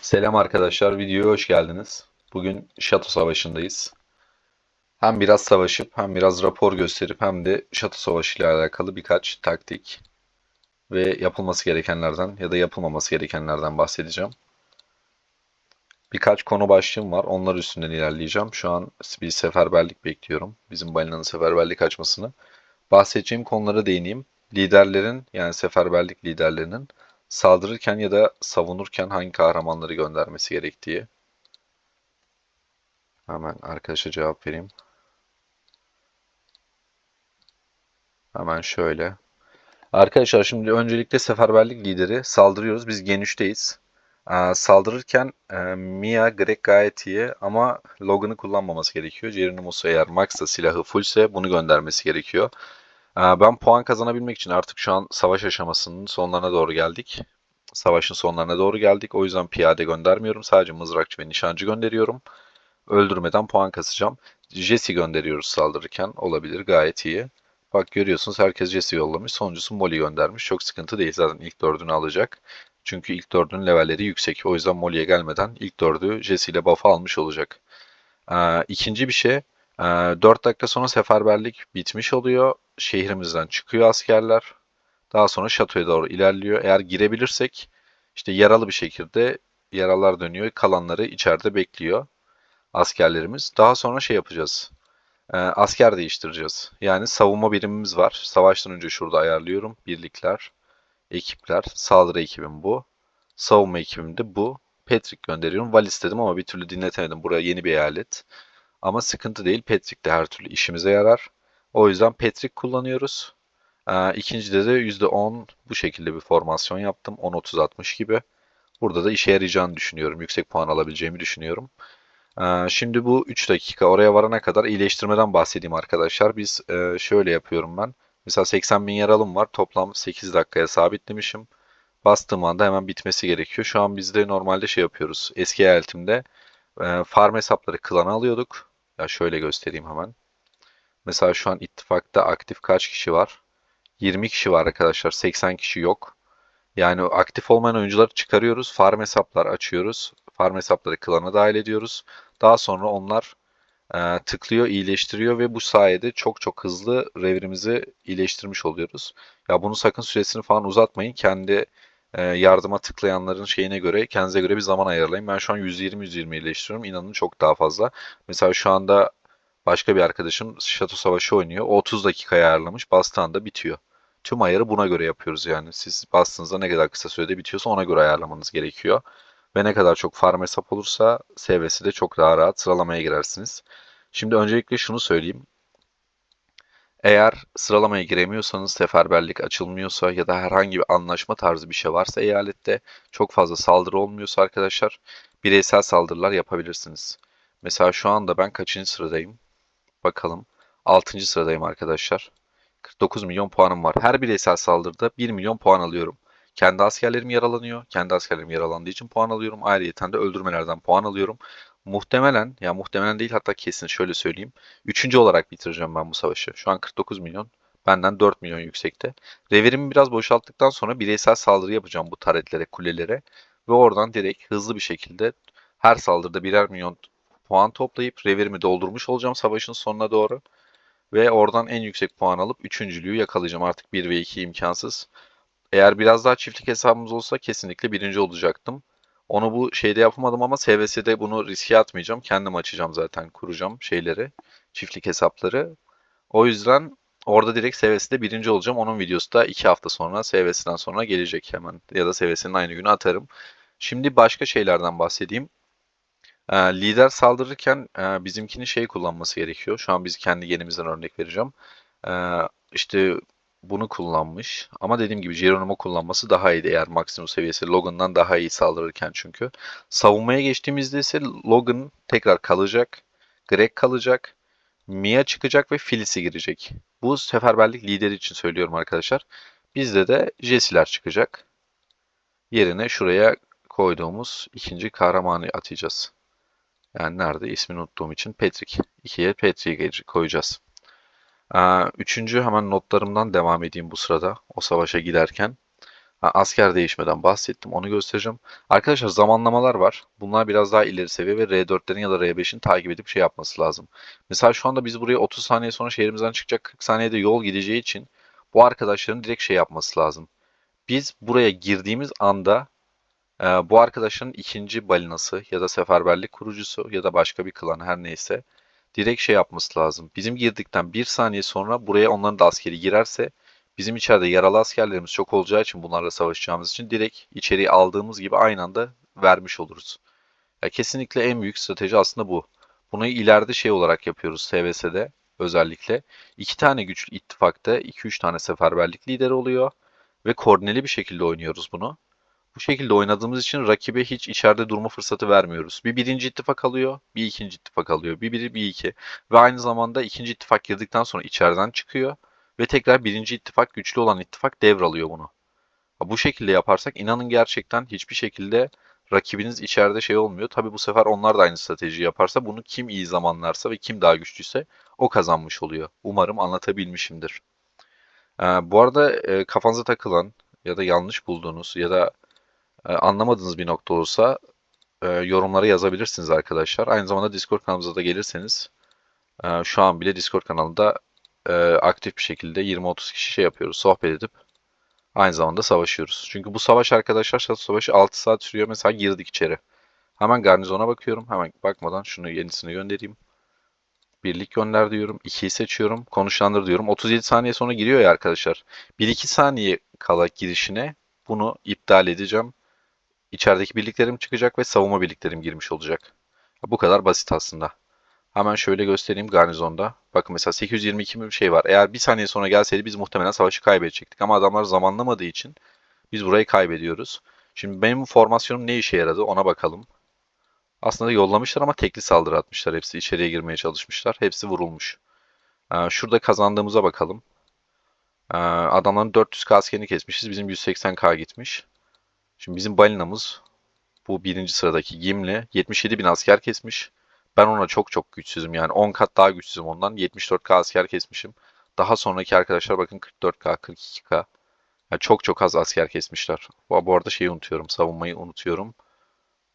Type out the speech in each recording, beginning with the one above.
Selam arkadaşlar, videoya hoş geldiniz. Bugün Şato Savaşı'ndayız. Hem biraz savaşıp hem biraz rapor gösterip hem de Şato Savaşı ile alakalı birkaç taktik ve yapılması gerekenlerden ya da yapılmaması gerekenlerden bahsedeceğim. Birkaç konu başlığım var, onlar üstünden ilerleyeceğim. Şu an bir seferberlik bekliyorum. Bizim balinanın seferberlik açmasını. Bahsedeceğim konulara değineyim. Liderlerin yani seferberlik liderlerinin saldırırken ya da savunurken hangi kahramanları göndermesi gerektiği. Hemen arkadaşa cevap vereyim. Hemen şöyle. Arkadaşlar şimdi öncelikle seferberlik lideri saldırıyoruz. Biz Gen 3'teyiz. Saldırırken Mia, Greg gayet iyi ama Logan'ı kullanmaması gerekiyor. Geronimo'su eğer Max'ta silahı fullse bunu göndermesi gerekiyor. Ben puan kazanabilmek için artık şu an savaş aşamasının sonlarına doğru geldik. Savaşın sonlarına doğru geldik. O yüzden piyade göndermiyorum. Sadece mızrakçı ve nişancı gönderiyorum. Öldürmeden puan kasacağım. Jesse gönderiyoruz saldırırken. Olabilir, gayet iyi. Bak görüyorsunuz herkes Jesse yollamış. Sonuncusu Molly göndermiş. Çok sıkıntı değil, zaten ilk dördünü alacak. Çünkü ilk dördünün levelleri yüksek. O yüzden Molly'ye gelmeden ilk dördü Jesse ile buff'ı almış olacak. İkinci bir şey. 4 dakika sonra seferberlik bitmiş oluyor. Şehrimizden çıkıyor askerler. Daha sonra şatoya doğru ilerliyor. Eğer girebilirsek işte yaralı bir şekilde yaralar dönüyor. Kalanları içeride bekliyor askerlerimiz. Daha sonra şey yapacağız. Asker değiştireceğiz. Yani savunma birimimiz var. Savaştan önce şurada ayarlıyorum. Birlikler, ekipler. Saldırı ekibim bu. Savunma ekibim de bu. Patrick gönderiyorum. Val istedim ama bir türlü dinletemedim. Buraya yeni bir eyalet. Ama sıkıntı değil. Patrick de her türlü işimize yarar. O yüzden Patrick kullanıyoruz. İkincide de %10 bu şekilde bir formasyon yaptım. 10-30-60 gibi. Burada da işe yarayacağını düşünüyorum. Yüksek puan alabileceğimi düşünüyorum. Şimdi bu 3 dakika oraya varana kadar iyileştirmeden bahsedeyim arkadaşlar. Biz şöyle yapıyorum ben. Mesela 80 bin yaralım var. Toplam 8 dakikaya sabitlemişim. Bastığım anda hemen bitmesi gerekiyor. Şu an bizde normalde şey yapıyoruz. Eski hayaletimde farm hesapları klana alıyorduk. Ya şöyle göstereyim hemen. Mesela şu an ittifakta aktif kaç kişi var? 20 kişi var arkadaşlar. 80 kişi yok. Yani aktif olmayan oyuncuları çıkarıyoruz. Farm hesaplar açıyoruz. Farm hesapları klana dahil ediyoruz. Daha sonra onlar tıklıyor, iyileştiriyor ve bu sayede çok çok hızlı revirimizi iyileştirmiş oluyoruz. Ya bunu sakın süresini falan uzatmayın. Kendi yardıma tıklayanların şeyine göre, kendinize göre bir zaman ayarlayın. Ben şu an 120-120 iyileştiriyorum. İnanın çok daha fazla. Mesela şu anda başka bir arkadaşım Şato Savaşı oynuyor. O 30 dakikaya ayarlamış. Bastığı anda bitiyor. Tüm ayarı buna göre yapıyoruz yani. Siz bastığınızda ne kadar kısa sürede bitiyorsa ona göre ayarlamanız gerekiyor. Ve ne kadar çok farm hesap olursa SV'si de çok daha rahat sıralamaya girersiniz. Şimdi öncelikle şunu söyleyeyim. Eğer sıralamaya giremiyorsanız, seferberlik açılmıyorsa ya da herhangi bir anlaşma tarzı bir şey varsa eyalette çok fazla saldırı olmuyorsa arkadaşlar bireysel saldırılar yapabilirsiniz. Mesela şu anda ben kaçıncı sıradayım? Bakalım. 6. sıradayım arkadaşlar. 49 milyon puanım var. Her bireysel saldırıda 1 milyon puan alıyorum. Kendi askerlerim yaralanıyor. Kendi askerlerim yaralandığı için puan alıyorum. Ayrıyeten de öldürmelerden puan alıyorum. Muhtemelen, ya muhtemelen değil hatta kesin şöyle söyleyeyim. Üçüncü olarak bitireceğim ben bu savaşı. Şu an 49 milyon. Benden 4 milyon yüksekte. Revirimi biraz boşalttıktan sonra bireysel saldırı yapacağım bu taretlere, kulelere. Ve oradan direkt hızlı bir şekilde her saldırıda birer milyon puan toplayıp revirimi doldurmuş olacağım savaşın sonuna doğru. Ve oradan en yüksek puan alıp üçüncülüğü yakalayacağım. Artık 1 ve 2 imkansız. Eğer biraz daha çiftlik hesabımız olsa kesinlikle birinci olacaktım. Onu bu şeyde yapamadım ama SVS'de bunu riske atmayacağım. Kendim açacağım zaten, kuracağım şeyleri, çiftlik hesapları. O yüzden orada direkt SVS'de birinci olacağım. Onun videosu da 2 hafta sonra SVS'den sonra gelecek hemen. Ya da SVS'nin aynı günü atarım. Şimdi başka şeylerden bahsedeyim. Lider saldırırken bizimkini şey kullanması gerekiyor. Şu an biz kendi genimizden örnek vereceğim. İşte bunu kullanmış. Ama dediğim gibi Geronimo kullanması daha iyiydi eğer maksimum seviyesi Logan'dan daha iyi saldırırken çünkü. Savunmaya geçtiğimizde ise Logan tekrar kalacak. Greg kalacak. Mia çıkacak ve Phyllis'i girecek. Bu seferberlik lideri için söylüyorum arkadaşlar. Bizde de Jesse'ler çıkacak. Yerine şuraya koyduğumuz ikinci kahramanı atacağız. Yani nerede? İsmini unuttuğum için Patrick. 2'ye Patrick'i koyacağız. Üçüncü hemen notlarımdan devam edeyim bu sırada. O savaşa giderken. Asker değişmeden bahsettim. Onu göstereceğim. Arkadaşlar zamanlamalar var. Bunlar biraz daha ileri seviye ve R4'lerin ya da R5'in takip edip şey yapması lazım. Mesela şu anda biz buraya 30 saniye sonra şehrimizden çıkacak 40 saniyede yol gideceği için bu arkadaşların direkt şey yapması lazım. Biz buraya girdiğimiz anda bu arkadaşın ikinci balinası ya da seferberlik kurucusu ya da başka bir klan her neyse direkt şey yapması lazım. Bizim girdikten bir saniye sonra buraya onların da askeri girerse bizim içeride yaralı askerlerimiz çok olacağı için bunlarla savaşacağımız için direkt içeriye aldığımız gibi aynı anda vermiş oluruz. Ya kesinlikle en büyük strateji aslında bu. Bunu ileride şey olarak yapıyoruz SVS'de özellikle. İki tane güçlü ittifakta 2-3 tane seferberlik lideri oluyor ve koordineli bir şekilde oynuyoruz bunu. Bu şekilde oynadığımız için rakibe hiç içeride durma fırsatı vermiyoruz. Bir birinci ittifak alıyor, bir ikinci ittifak alıyor. Bir biri, bir iki. Ve aynı zamanda ikinci ittifak girdikten sonra içeriden çıkıyor. Ve tekrar birinci ittifak, güçlü olan ittifak devralıyor bunu. Bu şekilde yaparsak inanın gerçekten hiçbir şekilde rakibiniz içeride şey olmuyor. Tabi bu sefer onlar da aynı strateji yaparsa bunu kim iyi zamanlarsa ve kim daha güçlüyse o kazanmış oluyor. Umarım anlatabilmişimdir. Bu arada kafanıza takılan ya da yanlış bulduğunuz ya da anlamadığınız bir nokta olursa yorumlara yazabilirsiniz arkadaşlar. Aynı zamanda Discord kanalımıza da gelirseniz şu an bile Discord kanalında aktif bir şekilde 20-30 kişi şey yapıyoruz, sohbet edip aynı zamanda savaşıyoruz. Çünkü bu savaş arkadaşlar, Şato Savaşı 6 saat sürüyor. Mesela girdik içeri. Hemen garnizona bakıyorum. Hemen bakmadan şunu yenisini göndereyim. Birlik gönder diyorum. 2'yi seçiyorum. Konuşlandır diyorum. 37 saniye sonra giriyor ya arkadaşlar. 1-2 saniye kala girişine bunu iptal edeceğim. İçerideki birliklerim çıkacak ve savunma birliklerim girmiş olacak. Bu kadar basit aslında. Hemen şöyle göstereyim garnizonda. Bakın mesela 822 bir şey var. Eğer bir saniye sonra gelseydi biz muhtemelen savaşı kaybedecektik. Ama adamlar zamanlamadığı için biz burayı kaybediyoruz. Şimdi benim formasyonum ne işe yaradı ona bakalım. Aslında yollamışlar ama tekli saldırı atmışlar. Hepsi içeriye girmeye çalışmışlar. Hepsi vurulmuş. Şurada kazandığımıza bakalım. Adamların 400k askerini kesmişiz. Bizim 180k gitmiş. Şimdi bizim balinamız bu birinci sıradaki Gimli 77 bin asker kesmiş. Ben ona çok çok güçsüzüm yani 10 kat daha güçsüzüm ondan. 74k asker kesmişim. Daha sonraki arkadaşlar bakın 44k, 42k. Yani çok çok az asker kesmişler. Bu arada şeyi unutuyorum, savunmayı unutuyorum.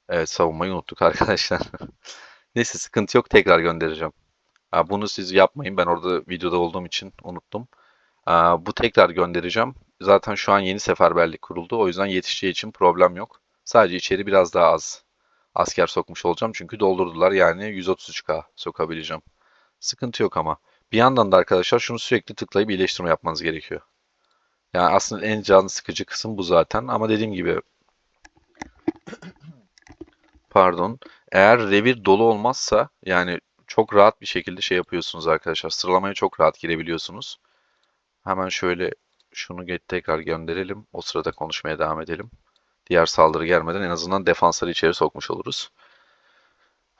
Evet savunmayı unuttuk arkadaşlar. Neyse sıkıntı yok tekrar göndereceğim. Bunu siz yapmayın ben orada videoda olduğum için unuttum. Bu tekrar göndereceğim. Zaten şu an yeni seferberlik kuruldu. O yüzden yetişeceği için problem yok. Sadece içeri biraz daha az asker sokmuş olacağım. Çünkü doldurdular yani 133k sokabileceğim. Sıkıntı yok ama. Bir yandan da arkadaşlar şunu sürekli tıklayıp iyileştirme yapmanız gerekiyor. Yani aslında en can sıkıcı kısım bu zaten. Ama dediğim gibi pardon. Eğer revir dolu olmazsa yani çok rahat bir şekilde şey yapıyorsunuz arkadaşlar. Sıralamaya çok rahat girebiliyorsunuz. Hemen şöyle şunu tekrar gönderelim. O sırada konuşmaya devam edelim. Diğer saldırı gelmeden en azından defansları içeri sokmuş oluruz.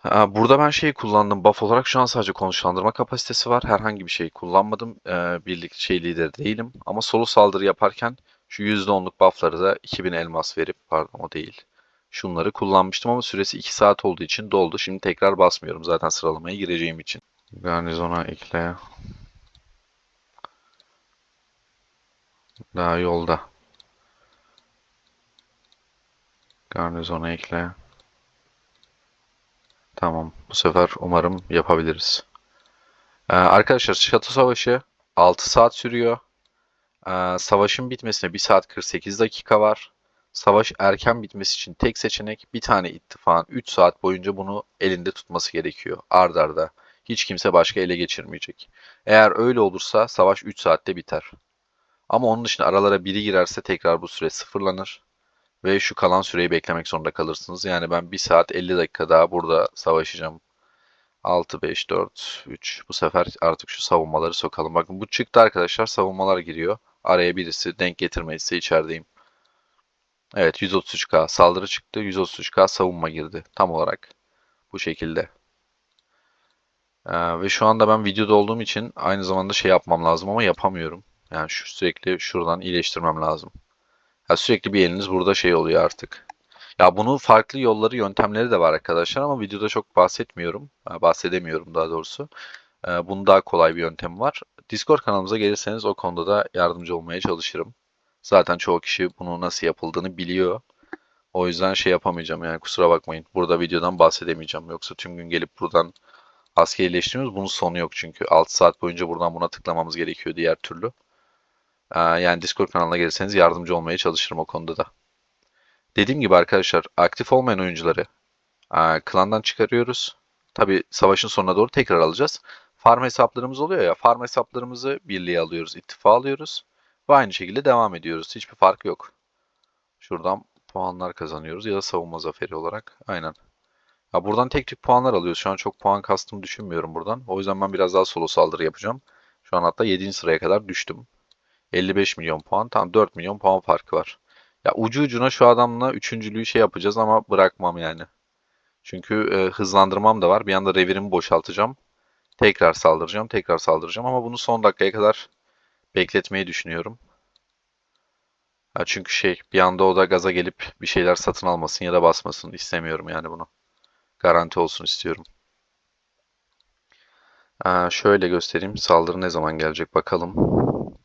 Burada ben şeyi kullandım. Buff olarak şu an sadece konuşlandırma kapasitesi var. Herhangi bir şey kullanmadım. Birlik şey lideri değilim. Ama solo saldırı yaparken şu %10'luk buffları da 2000 elmas verip pardon o değil. Şunları kullanmıştım ama süresi 2 saat olduğu için doldu. Şimdi tekrar basmıyorum zaten sıralamaya gireceğim için. Garnizona ekle. Daha yolda. Garnizona ekle. Tamam. Bu sefer umarım yapabiliriz. Arkadaşlar Şato Savaşı 6 saat sürüyor. Savaşın bitmesine 1 saat 48 dakika var. Savaş erken bitmesi için tek seçenek bir tane ittifakın 3 saat boyunca bunu elinde tutması gerekiyor. Ard arda. Hiç kimse başka ele geçirmeyecek. Eğer öyle olursa savaş 3 saatte biter. Ama onun dışında aralara biri girerse tekrar bu süre sıfırlanır. Ve şu kalan süreyi beklemek zorunda kalırsınız. Yani ben 1 saat 50 dakika daha burada savaşacağım. 6, 5, 4, 3. Bu sefer artık şu savunmaları sokalım. Bakın bu çıktı arkadaşlar. Savunmalar giriyor. Araya birisi denk getirmeyse içerideyim. Evet 133k saldırı çıktı. 133k savunma girdi. Tam olarak bu şekilde. Ve şu anda ben videoda olduğum için aynı zamanda şey yapmam lazım ama yapamıyorum. Yani sürekli şuradan iyileştirmem lazım. Ya sürekli bir eliniz burada şey oluyor artık. Ya bunun farklı yolları, yöntemleri de var arkadaşlar ama videoda çok bahsetmiyorum. Bahsedemiyorum daha doğrusu. Bunun daha kolay bir yöntemi var. Discord kanalımıza gelirseniz o konuda da yardımcı olmaya çalışırım. Zaten çoğu kişi bunu nasıl yapıldığını biliyor. O yüzden şey yapamayacağım yani kusura bakmayın. Burada videodan bahsedemeyeceğim. Yoksa tüm gün gelip buradan askerileştirmiyoruz. Bunun sonu yok çünkü. 6 saat boyunca buradan buna tıklamamız gerekiyor diğer türlü. Yani Discord kanalına gelirseniz yardımcı olmaya çalışırım o konuda da. Dediğim gibi arkadaşlar aktif olmayan oyuncuları klandan çıkarıyoruz. Tabi savaşın sonuna doğru tekrar alacağız. Farm hesaplarımız oluyor ya. Farm hesaplarımızı birliğe alıyoruz, ittifa alıyoruz. Ve aynı şekilde devam ediyoruz. Hiçbir fark yok. Şuradan puanlar kazanıyoruz ya da savunma zaferi olarak. Aynen. Ya buradan tek tük puanlar alıyoruz. Şu an çok puan kastım düşünmüyorum buradan. O yüzden ben biraz daha solo saldırı yapacağım. Şu an hatta 7. sıraya kadar düştüm. 55 milyon puan. Tam 4 milyon puan farkı var. Ya ucu ucuna şu adamla üçüncülüğü şey yapacağız ama bırakmam yani. Çünkü hızlandırmam da var. Bir anda revirimi boşaltacağım. Tekrar saldıracağım, tekrar saldıracağım ama bunu son dakikaya kadar bekletmeyi düşünüyorum. Ya çünkü şey bir anda o da gaza gelip bir şeyler satın almasın ya da basmasın istemiyorum yani bunu. Garanti olsun istiyorum. Şöyle göstereyim. Saldırı ne zaman gelecek bakalım.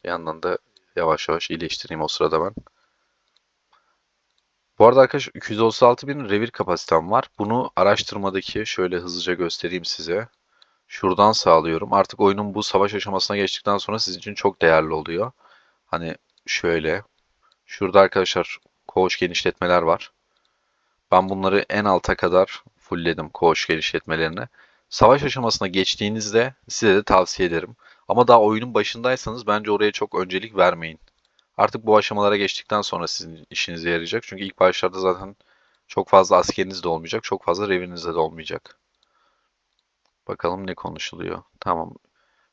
Bir yandan da yavaş yavaş iyileştireyim o sırada ben. Bu arada arkadaşlar 236 bin revir kapasitem var. Bunu araştırmadaki şöyle hızlıca göstereyim size. Şuradan sağlıyorum. Artık oyunun bu savaş aşamasına geçtikten sonra sizin için çok değerli oluyor. Hani şöyle. Şurada arkadaşlar koğuş genişletmeler var. Ben bunları en alta kadar fullledim koğuş genişletmelerini. Savaş aşamasına geçtiğinizde size de tavsiye ederim. Ama daha oyunun başındaysanız bence oraya çok öncelik vermeyin. Artık bu aşamalara geçtikten sonra sizin işinize yarayacak. Çünkü ilk başlarda zaten çok fazla askeriniz de olmayacak, çok fazla revininiz de olmayacak. Bakalım ne konuşuluyor. Tamam.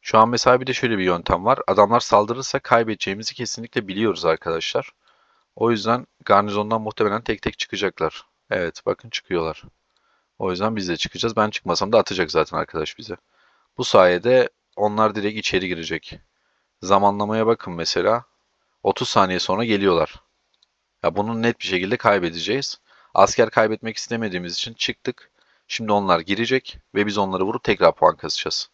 Şu an mesela bir de şöyle bir yöntem var. Adamlar saldırırsa kaybedeceğimizi kesinlikle biliyoruz arkadaşlar. O yüzden garnizondan muhtemelen tek tek çıkacaklar. Evet, bakın çıkıyorlar. O yüzden biz de çıkacağız. Ben çıkmasam da atacak zaten arkadaş bize. Bu sayede onlar direkt içeri girecek. Zamanlamaya bakın mesela. 30 saniye sonra geliyorlar. Ya bunu net bir şekilde kaybedeceğiz. Asker kaybetmek istemediğimiz için çıktık. Şimdi onlar girecek ve biz onları vurup tekrar puan kasacağız.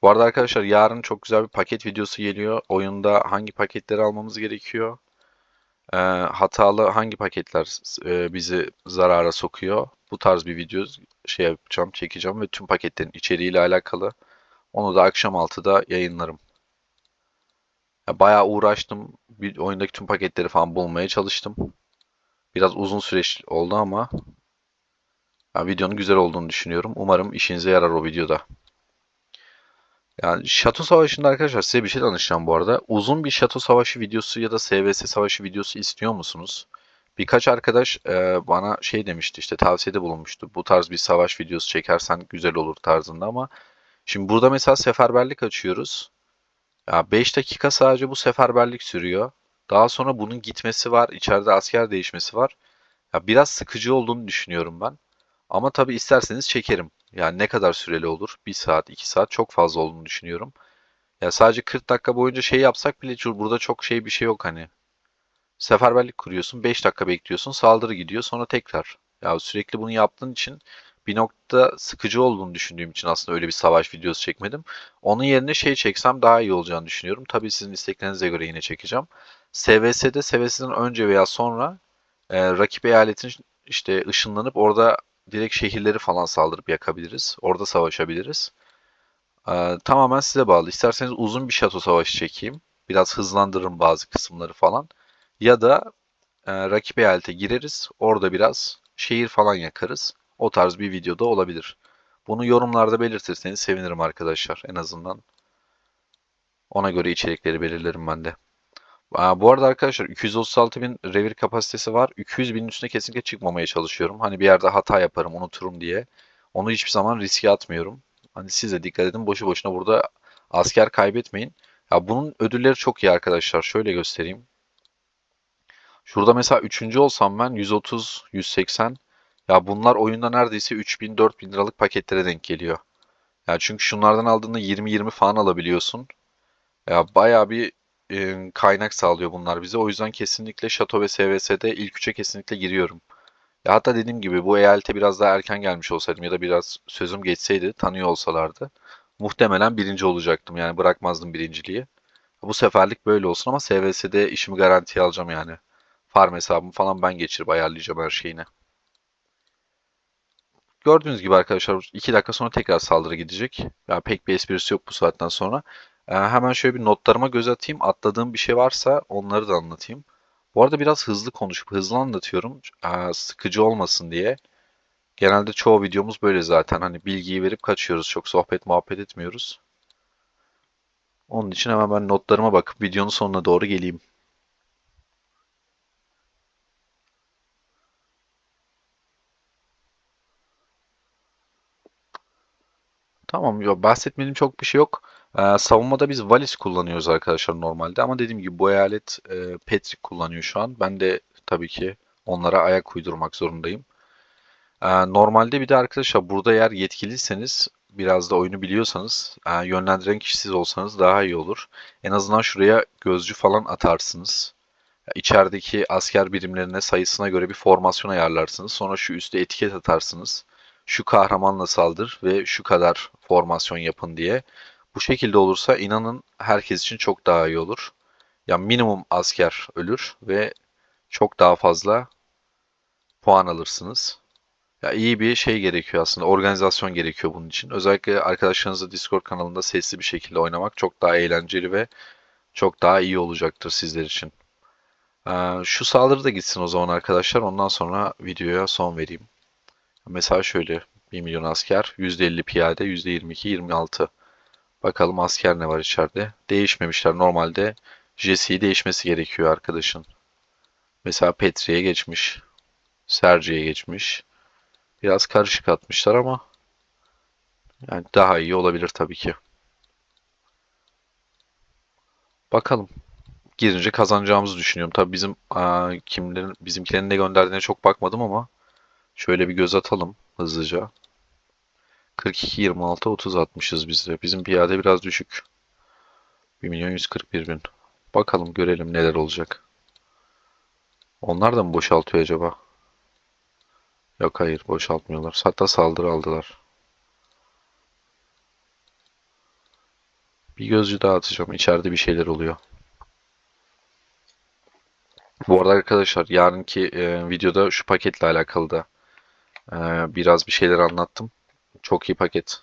Bu arada arkadaşlar yarın çok güzel bir paket videosu geliyor. Oyunda hangi paketleri almamız gerekiyor? Hatalı hangi paketler bizi zarara sokuyor? Bu tarz bir video şey yapacağım, çekeceğim ve tüm paketlerin içeriğiyle alakalı. Onu da akşam 6'da yayınlarım. Ya bayağı uğraştım. Bir oyundaki tüm paketleri falan bulmaya çalıştım. Biraz uzun süreç oldu ama ya videonun güzel olduğunu düşünüyorum. Umarım işinize yarar o videoda. Yani Şato Savaşı'nda arkadaşlar size bir şey danışacağım bu arada. Uzun bir Şato Savaşı videosu ya da SVS Savaşı videosu istiyor musunuz? Birkaç arkadaş bana şey demişti işte tavsiyede bulunmuştu. Bu tarz bir savaş videosu çekersen güzel olur tarzında ama şimdi burada mesela seferberlik açıyoruz. Ya 5 dakika sadece bu seferberlik sürüyor. Daha sonra bunun gitmesi var, içeride asker değişmesi var. Ya biraz sıkıcı olduğunu düşünüyorum ben. Ama tabii isterseniz çekerim. Yani ne kadar süreli olur? 1 saat, 2 saat çok fazla olduğunu düşünüyorum. Ya sadece 40 dakika boyunca şey yapsak bile burada çok şey bir şey yok hani. Seferberlik kuruyorsun, 5 dakika bekliyorsun, saldırı gidiyor, sonra tekrar. Ya sürekli bunu yaptığın için bir noktada sıkıcı olduğunu düşündüğüm için aslında öyle bir savaş videosu çekmedim. Onun yerine şey çeksem daha iyi olacağını düşünüyorum. Tabii sizin isteklerinize göre yine çekeceğim. SVS'de, SVS'den önce veya sonra rakip eyaletin işte ışınlanıp orada direkt şehirleri falan saldırıp yakabiliriz. Orada savaşabiliriz. Tamamen size bağlı. İsterseniz uzun bir şato savaşı çekeyim. Biraz hızlandırırım bazı kısımları falan. Ya da rakip eyalete gireriz. Orada biraz şehir falan yakarız. O tarz bir videoda olabilir. Bunu yorumlarda belirtirseniz sevinirim arkadaşlar. En azından ona göre içerikleri belirlerim ben de. Bu arada arkadaşlar 236 bin revir kapasitesi var. 200 binin üstüne kesinlikle çıkmamaya çalışıyorum. Hani bir yerde hata yaparım, unuturum diye. Onu hiçbir zaman riske atmıyorum. Hani siz de dikkat edin. Boşu boşuna burada asker kaybetmeyin. Ya bunun ödülleri çok iyi arkadaşlar. Şöyle göstereyim. Şurada mesela üçüncü olsam ben 130, 180. Ya bunlar oyunda neredeyse 3000, 4000 liralık paketlere denk geliyor. Ya çünkü şunlardan aldığında 20-20 falan alabiliyorsun. Ya bayağı bir kaynak sağlıyor bunlar bize. O yüzden kesinlikle Şato ve SVS'de ilk üçe kesinlikle giriyorum. Ya hatta dediğim gibi bu eyalete biraz daha erken gelmiş olsaydım ya da biraz sözüm geçseydi tanıyor olsalardı muhtemelen birinci olacaktım. Yani bırakmazdım birinciliği. Bu seferlik böyle olsun ama SVS'de işimi garantiye alacağım yani. Farm hesabımı falan ben geçirip ayarlayacağım her şeyini. Gördüğünüz gibi arkadaşlar 2 dakika sonra tekrar saldırı gidecek. Yani pek bir esprisi yok bu saatten sonra. Hemen şöyle bir notlarıma göz atayım. Atladığım bir şey varsa onları da anlatayım. Bu arada biraz hızlı konuşup hızlı anlatıyorum. Sıkıcı olmasın diye. Genelde çoğu videomuz böyle zaten. Hani bilgiyi verip kaçıyoruz. Çok sohbet muhabbet etmiyoruz. Onun için hemen ben notlarıma bakıp videonun sonuna doğru geleyim. Tamam, yo, bahsetmediğim çok bir şey yok. Savunmada biz Valis kullanıyoruz arkadaşlar normalde ama dediğim gibi bu eyalet Patrick kullanıyor şu an. Ben de tabii ki onlara ayak uydurmak zorundayım. Normalde bir de arkadaşlar burada eğer yetkiliyseniz biraz da oyunu biliyorsanız yönlendiren kişi siz olsanız daha iyi olur. En azından şuraya gözcü falan atarsınız. İçerideki asker birimlerine sayısına göre bir formasyon ayarlarsınız. Sonra şu üstte etiket atarsınız. Şu kahramanla saldır ve şu kadar formasyon yapın diye. Bu şekilde olursa inanın herkes için çok daha iyi olur. Ya minimum asker ölür ve çok daha fazla puan alırsınız. Ya iyi bir şey gerekiyor aslında. Organizasyon gerekiyor bunun için. Özellikle arkadaşlarınızla Discord kanalında sesli bir şekilde oynamak çok daha eğlenceli ve çok daha iyi olacaktır sizler için. Şu saldırı da gitsin o zaman arkadaşlar. Ondan sonra videoya son vereyim. Mesela şöyle 1 milyon asker, %50 piyade, %22, 26. Bakalım asker ne var içeride. Değişmemişler. Normalde Jesse'yi değişmesi gerekiyor arkadaşın. Mesela Petri'ye geçmiş. Sergi'ye geçmiş. Biraz karışık atmışlar ama yani daha iyi olabilir tabii ki. Bakalım. Girince kazanacağımızı düşünüyorum. Tabii bizim bizimkilerin ne gönderdiğine çok bakmadım ama şöyle bir göz atalım hızlıca. 42, 26, 30 atmışız biz de. Bizim piyade biraz düşük. 1 milyon 141 bin. Bakalım görelim neler olacak. Onlar da mı boşaltıyor acaba? Yok, hayır, boşaltmıyorlar. Hatta saldırı aldılar. Bir gözcü daha atacağım. İçeride bir şeyler oluyor. Bu arada arkadaşlar yarınki videoda şu paketle alakalı da biraz bir şeyler anlattım. Çok iyi paket.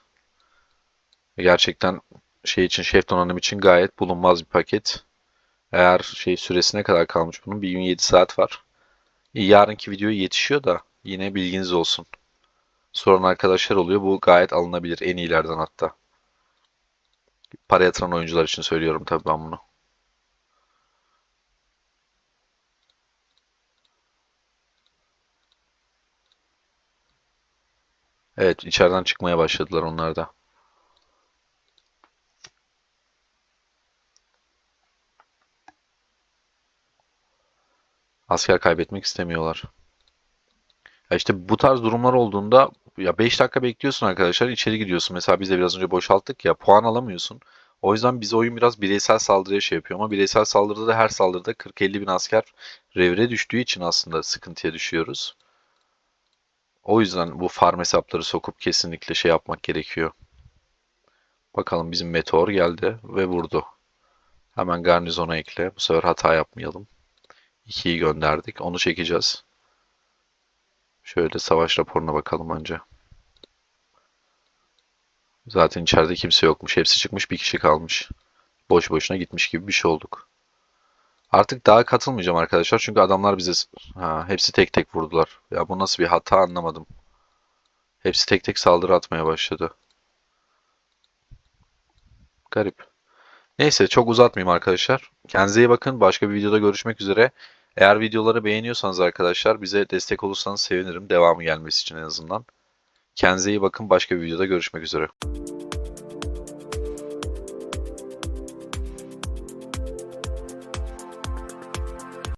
Gerçekten şey için, şef donanım için gayet bulunmaz bir paket. Eğer şey süresine kadar kalmış bunun. Bir gün 7 saat var. Yarınki videoya yetişiyor da yine bilginiz olsun. Soran arkadaşlar oluyor. Bu gayet alınabilir. En iyilerden hatta. Para yatıran oyuncular için söylüyorum tabii ben bunu. Evet, içeriden çıkmaya başladılar onlar da. Asker kaybetmek istemiyorlar. Ya işte bu tarz durumlar olduğunda ya 5 dakika bekliyorsun arkadaşlar, içeri gidiyorsun. Mesela biz de biraz önce boşalttık ya, puan alamıyorsun. O yüzden biz oyun biraz bireysel saldırıya şey yapıyor ama bireysel saldırıda da her saldırıda 40-50 bin asker revire düştüğü için aslında sıkıntıya düşüyoruz. O yüzden bu farm hesapları sokup kesinlikle şey yapmak gerekiyor. Bakalım bizim meteor geldi ve vurdu. Hemen garnizona ekle. Bu sefer hata yapmayalım. 2'yi gönderdik. Onu çekeceğiz. Şöyle savaş raporuna bakalım önce. Zaten içeride kimse yokmuş. Hepsi çıkmış, bir kişi kalmış. Boş boşuna gitmiş gibi bir şey olduk. Artık daha katılmayacağım arkadaşlar. Çünkü adamlar bize hepsi tek tek vurdular. Ya bu nasıl bir hata anlamadım. Hepsi tek tek saldırı atmaya başladı. Garip. Neyse çok uzatmayayım arkadaşlar. Kendinize iyi bakın. Başka bir videoda görüşmek üzere. Eğer videoları beğeniyorsanız arkadaşlar bize destek olursanız sevinirim. Devamı gelmesi için en azından. Kendinize iyi bakın. Başka bir videoda görüşmek üzere.